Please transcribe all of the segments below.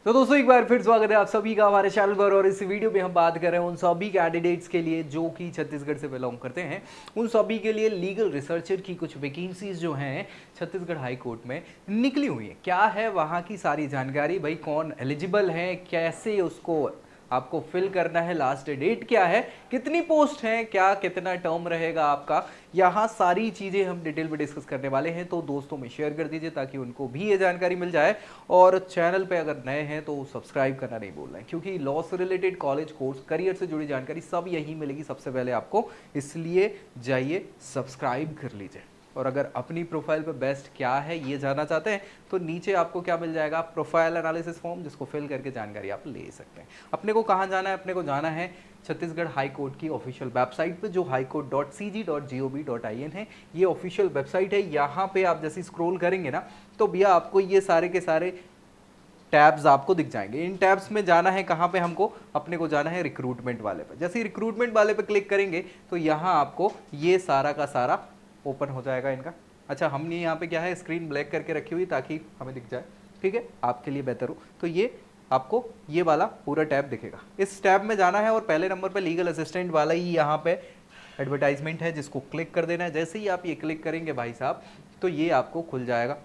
तो दोस्तों एक बार फिर स्वागत है आप सभी का हमारे चैनल पर। और इस वीडियो में हम बात कर रहे हैं उन सभी कैंडिडेट्स के लिए जो कि छत्तीसगढ़ से बिलोंग करते हैं। उन सभी के लिए लीगल रिसर्चर की कुछ वैकेंसीज जो हैं छत्तीसगढ़ हाई कोर्ट में निकली हुई हैं। क्या है वहाँ की सारी जानकारी, भाई कौन एलिजिबल है, कैसे उसको आपको फिल करना है, लास्ट डेट क्या है, कितनी पोस्ट है, क्या कितना टर्म रहेगा आपका, यहाँ सारी चीज़ें हम डिटेल में डिस्कस करने वाले हैं। तो दोस्तों में शेयर कर दीजिए ताकि उनको भी ये जानकारी मिल जाए। और चैनल पे अगर नए हैं तो सब्सक्राइब करना नहीं भूलना है, क्योंकि लॉ से रिलेटेड कॉलेज कोर्स करियर से जुड़ी जानकारी सब यहीं मिलेगी सबसे पहले आपको, इसलिए जाइए सब्सक्राइब कर लीजिए। और अगर अपनी प्रोफाइल पे बेस्ट क्या है ये जानना चाहते हैं तो नीचे आपको क्या मिल जाएगा, प्रोफाइल एनालिसिस फॉर्म, जिसको फिल करके जानकारी आप ले सकते हैं। अपने को कहाँ जाना है, अपने को जाना है छत्तीसगढ़ हाई कोर्ट की ऑफिशियल वेबसाइट पे, जो highcourt.cg.gov.in है। ये ऑफिशियल वेबसाइट है। यहाँ पे आप जैसे स्क्रॉल करेंगे ना तो भैया आपको ये सारे के सारे टैब्स आपको दिख जाएंगे। इन टैब्स में जाना है कहाँ पे, हमको अपने को जाना है रिक्रूटमेंट वाले पे। जैसे ही रिक्रूटमेंट वाले पे क्लिक करेंगे तो यहाँ आपको ये सारा का सारा ओपन हो जाएगा इनका। अच्छा, हमने यहाँ पे क्या है, स्क्रीन ब्लैक करके रखी हुई ताकि हमें दिख जाए, ठीक है, आपके लिए बेहतर हो। तो ये आपको ये वाला पूरा टैब दिखेगा। इस टैब में जाना है और पहले नंबर पे लीगल असिस्टेंट वाला ही यहाँ पे एडवर्टाइजमेंट है, जिसको क्लिक कर देना है। जैसे ही आप ये क्लिक करेंगे भाई साहब तो ये आपको खुल जाएगा,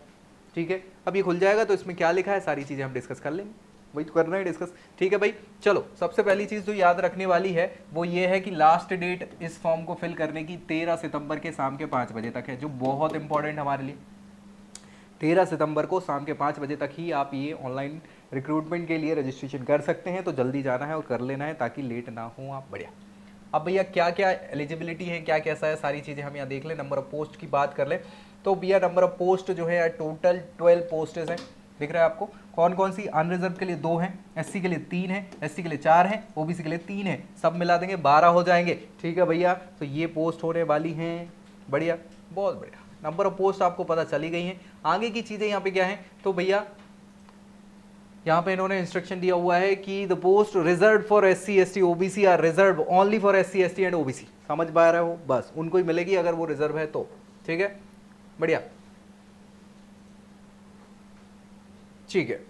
ठीक है। अब ये खुल जाएगा तो इसमें क्या लिखा है सारी चीज़ें हम डिस्कस कर लेंगे, वही तो करना है डिस्कस, ठीक है भाई। चलो, सबसे पहली चीज़ जो याद रखने वाली है वो ये है कि लास्ट डेट इस फॉर्म को फिल करने की 13 सितंबर के शाम के 5 बजे तक है, जो बहुत इंपॉर्टेंट हमारे लिए। 13 सितंबर को शाम के 5 बजे तक ही आप ये ऑनलाइन रिक्रूटमेंट के लिए रजिस्ट्रेशन कर सकते हैं। तो जल्दी जाना है और कर लेना है ताकि लेट ना हो आप। बढ़िया। अब भैया क्या क्या एलिजिबिलिटी है, क्या कैसा है, सारी चीज़ें हम यहाँ देख लें। नंबर ऑफ पोस्ट की बात कर लें तो भैया नंबर ऑफ पोस्ट जो है टोटल 12 पोस्टेज हैं। दिख रहा है आपको कौन कौन सी। अनरिजर्व के लिए 2 हैं, एससी के लिए 3 हैं, एसटी के लिए 4 हैं, ओबीसी के लिए 3 हैं, सब मिला देंगे 12 हो जाएंगे, ठीक है भैया। तो ये पोस्ट होने वाली हैं। बढ़िया, बहुत बढ़िया। नंबर ऑफ पोस्ट आपको पता चली गई हैं। आगे की चीज़ें यहाँ पे क्या है तो भैया यहाँ पे इन्होंने इंस्ट्रक्शन दिया हुआ है कि the post reserve for SC ST OBC are reserve only for SC ST and OBC. समझ पा रहे हो, बस उनको ही मिलेगी अगर वो रिजर्व है तो, ठीक है। बढ़िया, ठीक है,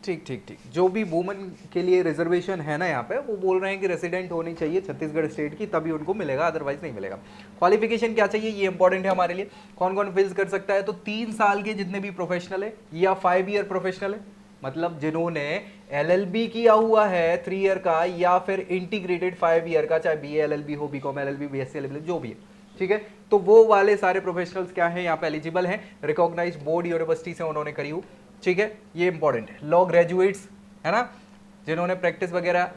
ठीक ठीक ठीक। जो भी वुमेन के लिए रिजर्वेशन है ना यहाँ पे, वो बोल रहे हैं कि रेसिडेंट होनी चाहिए छत्तीसगढ़ स्टेट की, तभी उनको मिलेगा, अदरवाइज नहीं मिलेगा। क्वालिफिकेशन क्या चाहिए ये इंपॉर्टेंट है हमारे लिए। कौन कौन फिल कर सकता है तो 3 साल के जितने भी प्रोफेशनल है या 5 ईयर प्रोफेशनल है, मतलब जिन्होंने एलएलबी किया हुआ है 3 ईयर का या फिर इंटीग्रेटेड 5 ईयर का, चाहे बीए एलएलबी हो, बीकॉम एलएलबी, बीएससी एलएलबी, जो भी है, ठीक है। तो वो वाले सारे प्रोफेशनल्स क्या है यहाँ पे एलिजिबल हैं। रिकॉग्नाइज बोर्ड यूनिवर्सिटी से उन्होंने करी हो, ठीक है, ये इंपॉर्टेंट है। लॉ ग्रेजुएट्स है ना, जिन्होंने प्रैक्टिस वगैरह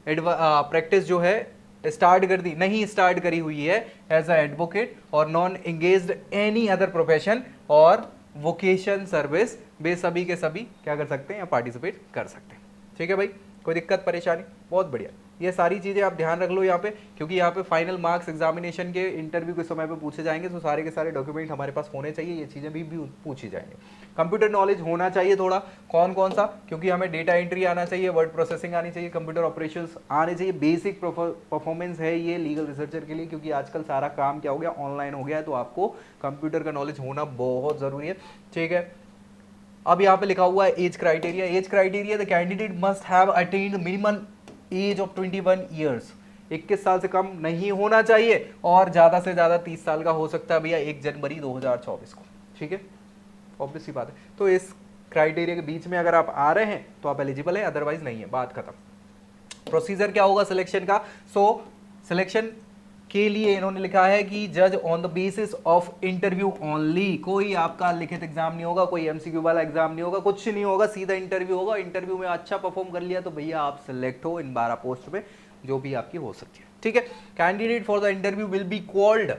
प्रैक्टिस जो है स्टार्ट कर दी, नहीं स्टार्ट करी हुई है एज अ एडवोकेट, और non engaged any other profession और वोकेशन सर्विस, वे सभी के सभी क्या कर सकते हैं या पार्टिसिपेट कर सकते हैं, ठीक है भाई। कोई दिक्कत परेशानी, बहुत बढ़िया। ये सारी चीज़ें आप ध्यान रख लो यहाँ पे, क्योंकि यहाँ पे फाइनल मार्क्स एग्जामिनेशन के इंटरव्यू के समय पे पूछे जाएंगे, तो सारे के सारे डॉक्यूमेंट हमारे पास होने चाहिए, ये चीज़ें भी पूछी जाएंगी। कंप्यूटर नॉलेज होना चाहिए थोड़ा, कौन कौन सा, क्योंकि हमें डेटा एंट्री आना चाहिए, वर्ड प्रोसेसिंग आनी चाहिए, कंप्यूटर ऑपरेशंस आने चाहिए। बेसिक परफॉर्मेंस है ये लीगल रिसर्चर के लिए, क्योंकि आजकल सारा काम क्या हो गया, ऑनलाइन हो गया है, तो आपको कंप्यूटर का नॉलेज होना बहुत ज़रूरी है, ठीक है। अब यहाँ पे लिखा हुआ है age criteria. Age criteria, the candidate must have attend minimum age of 21 years. 21 साल से कम नहीं होना चाहिए और ज़्यादा से ज़्यादा 30 साल का हो सकता है भैया 1 जनवरी 2024 को, ठीक है, ऑब्वियस सी बात है। तो इस क्राइटेरिया के बीच में अगर आप आ रहे हैं तो आप एलिजिबल हैं, अदरवाइज नहीं है, बात खत्म। प्रोसीजर क्या होगा सिलेक्शन का, सो सिलेक्शन के लिए इन्होंने लिखा है कि जज on the basis of interview only. कोई आपका लिखित एग्जाम नहीं होगा, कोई एमसीक्यू वाला एग्जाम नहीं होगा, कुछ नहीं होगा, सीधा इंटरव्यू होगा। इंटरव्यू में अच्छा परफॉर्म कर लिया तो भैया आप सिलेक्ट हो इन 12 पोस्ट पे जो भी आपकी हो सकती है, ठीक है। Candidate for the interview will be called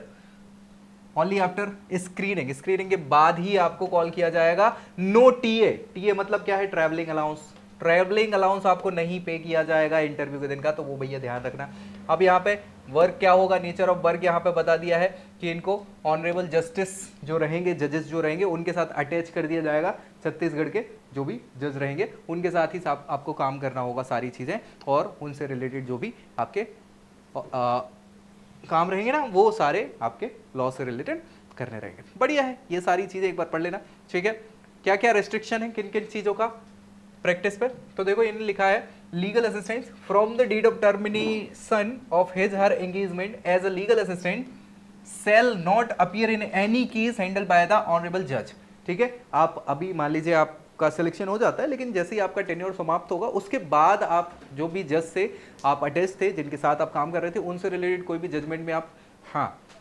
only after screening. Screening के बाद ही आपको कॉल किया जाएगा। नो टीए, टीए मतलब क्या है, ट्रैवलिंग अलाउंस। ट्रैवलिंग अलाउंस आपको नहीं पे किया जाएगा इंटरव्यू के दिन का, तो वो भैया ध्यान रखना। अब यहाँ पे वर्क क्या होगा, नेचर ऑफ वर्क यहाँ पे बता दिया है कि इनको ऑनरेबल जस्टिस जो रहेंगे, जजेस जो रहेंगे, उनके साथ अटैच कर दिया जाएगा। छत्तीसगढ़ के जो भी जज रहेंगे उनके साथ ही आपको काम करना होगा सारी चीज़ें, और उनसे रिलेटेड जो भी आपके काम रहेंगे ना, वो सारे आपके लॉ से रिलेटेड करने रहेंगे। बढ़िया है, ये सारी चीज़ें एक बार पढ़ लेना, ठीक है। क्या क्या रेस्ट्रिक्शन है किन किन चीज़ों का, प्रैक्टिस पे। तो देखो इन्होंने लिखा है legal assistant from the date of termination of his her engagement as a legal assistant shall not appear in any case handle by the honourable जज। ठीक है, आप अभी मान लीजिए आपका सिलेक्शन हो जाता है, लेकिन जैसे ही आपका टेन्योर समाप्त होगा उसके बाद आप जो भी जज से आप अटैच थे, जिनके साथ आप काम कर रहे थे, उनसे रिलेटेड कोई भी जजमेंट में आप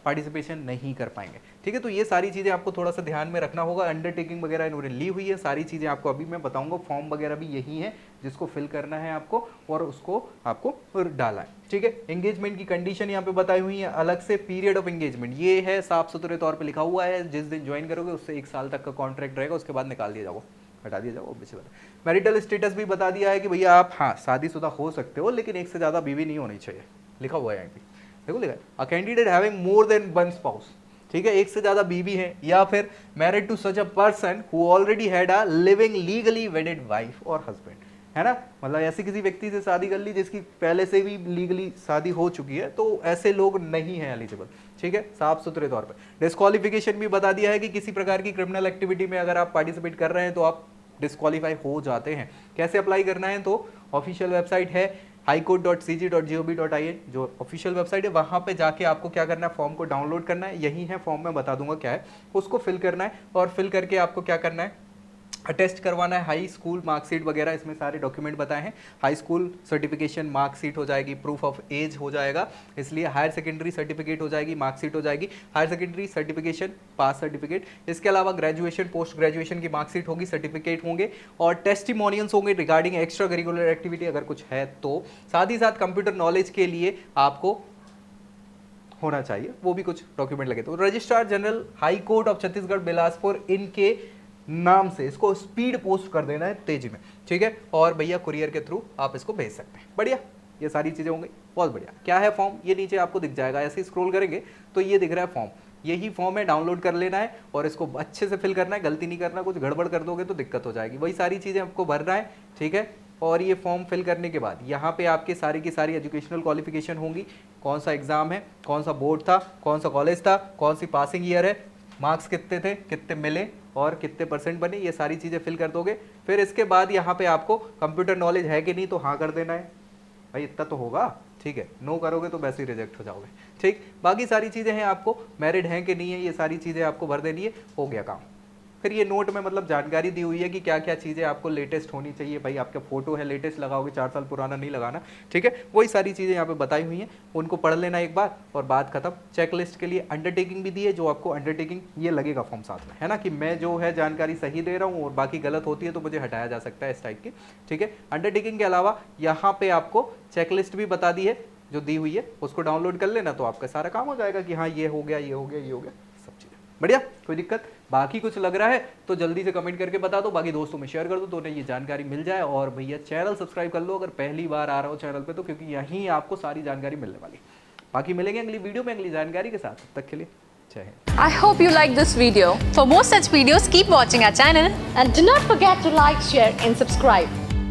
पार्टिसिपेशन नहीं कर पाएंगे। ठीक है, तो ये सारी चीज़ें आपको थोड़ा सा ध्यान में रखना होगा। अंडरटेकिंग वगैरह इन्होंने ली हुई है, सारी चीज़ें आपको अभी मैं बताऊंगा। फॉर्म वगैरह भी यही है जिसको फिल करना है आपको, और उसको आपको डाला है। ठीक है, एंगेजमेंट की कंडीशन यहाँ पे बताई हुई है अलग से। पीरियड ऑफ एंगेजमेंट ये है साफ सुथरे तौर पर लिखा हुआ है, जिस दिन ज्वाइन करोगे उससे 1 साल तक का कॉन्ट्रैक्ट रहेगा, उसके बाद निकाल दिया जाओ, हटा दिया जाओ। मैरिटल स्टेटस भी बता दिया है कि भैया आप शादीशुदा हो सकते हो, लेकिन 1 से ज़्यादा बीवी नहीं होनी चाहिए, लिखा हुआ है यहाँ पे। देखो लिखा है a candidate having more than one spouse. ठीक है, 1 से ज्यादा बीवी है, या फिर married to such a person who already had a living legally wedded wife और हस्बैंड, है ना। मतलब ऐसे किसी व्यक्ति से शादी कर ली जिसकी पहले से भी लीगली शादी हो चुकी है, तो ऐसे लोग नहीं है एलिजिबल। ठीक है, साफ सुथरे तौर पर। डिस्क्वालिफिकेशन भी बता दिया है कि किसी प्रकार की क्रिमिनल एक्टिविटी में अगर आप पार्टिसिपेट कर रहे हैं तो आप डिस्क्वालीफाई हो जाते हैं। कैसे अप्लाई करना है, तो ऑफिशियल वेबसाइट है highcourt.cg.gov.in, जो ऑफिशियल वेबसाइट है, वहां पे जाके आपको क्या करना है, फॉर्म को डाउनलोड करना है। यही है फॉर्म, में बता दूंगा क्या है, उसको फिल करना है, और फिल करके आपको क्या करना है, अटेस्ट करवाना है हाई स्कूल मार्कशीट वगैरह, इसमें सारे डॉक्यूमेंट बताए हैं। हाई स्कूल सर्टिफिकेशन मार्कशीट हो जाएगी, प्रूफ ऑफ एज हो जाएगा, इसलिए हायर सेकेंडरी सर्टिफिकेट हो जाएगी, मार्कशीट हो जाएगी, हायर सेकेंडरी सर्टिफिकेशन पास सर्टिफिकेट। इसके अलावा ग्रेजुएशन पोस्ट ग्रेजुएशन की मार्कशीट होगी, सर्टिफिकेट होंगे, और टेस्टिमोनियल्स होंगे रिगार्डिंग एक्स्ट्रा करिकुलर एक्टिविटी अगर कुछ है तो। साथ ही साथ कंप्यूटर नॉलेज के लिए आपको होना चाहिए, वो भी कुछ डॉक्यूमेंट लगे। तो registrar general high court of Chhattisgarh Bilaspur इनके नाम से इसको स्पीड पोस्ट कर देना है तेजी में। ठीक है, और भैया कुरियर के थ्रू आप इसको भेज सकते हैं। बढ़िया, ये सारी चीजें होंगी, बहुत बढ़िया। क्या है फॉर्म, ये नीचे आपको दिख जाएगा, ऐसे स्क्रॉल करेंगे तो ये दिख रहा है फॉर्म। यही फॉर्म है, डाउनलोड कर लेना है और इसको अच्छे से फिल करना है, गलती नहीं करना, कुछ गड़बड़ कर दोगे तो दिक्कत हो जाएगी। वही सारी चीजें आपको भरना है। ठीक है, और ये फॉर्म फिल करने के बाद यहाँ पे आपके सारी की सारी एजुकेशनल क्वालिफिकेशन होंगी, कौन सा एग्जाम है, कौन सा बोर्ड था, कौन सा कॉलेज था, कौन सी पासिंग ईयर है, मार्क्स कितने थे, कितने मिले और कितने परसेंट बने, ये सारी चीज़ें फिल कर दोगे। फिर इसके बाद यहाँ पे आपको कंप्यूटर नॉलेज है कि नहीं, तो हाँ कर देना है भाई, इतना तो होगा। ठीक है, नो करोगे तो वैसे ही रिजेक्ट हो जाओगे। ठीक, बाकी सारी चीज़ें हैं, आपको मैरिड हैं कि नहीं है, ये सारी चीज़ें आपको भर देनी है, हो गया काम। फिर ये नोट में मतलब जानकारी दी हुई है कि क्या क्या चीज़ें आपको लेटेस्ट होनी चाहिए। भाई आपका फोटो है, लेटेस्ट लगाओगे, 4 साल पुराना नहीं लगाना। ठीक है, वही सारी चीज़ें यहाँ पे बताई हुई हैं, उनको पढ़ लेना एक बार और बात खत्म। चेकलिस्ट के लिए अंडरटेकिंग भी दी है, जो आपको अंडरटेकिंग ये लगेगा फॉर्म साथ में, है ना, कि मैं जो है जानकारी सही दे रहा हूँ और बाकी गलत होती है तो मुझे हटाया जा सकता है, इस टाइप की। ठीक है, अंडरटेकिंग के अलावा यहाँ पे आपको चेकलिस्ट भी बता दी है जो दी हुई है, उसको डाउनलोड कर लेना तो आपका सारा काम हो जाएगा कि हाँ ये हो गया, ये हो गया, ये हो गया, सब चीज़ें बढ़िया, कोई दिक्कत। बाकी कुछ लग रहा है तो जल्दी से कमेंट करके बता दो, बाकी दोस्तों में शेयर कर दो तो उन्हें ये जानकारी मिल जाए। और भैया चैनल सब्सक्राइब कर लो अगर पहली बार आ रहा हो चैनल पे तो, क्योंकि यहीं आपको सारी जानकारी मिलने वाली। बाकी मिलेंगे अगली वीडियो में अगली जानकारी के साथ, तब तक के लिए जय Hind. I hope you like this video. For more such videos, keep watching our channel and do not forget to like, share and subscribe.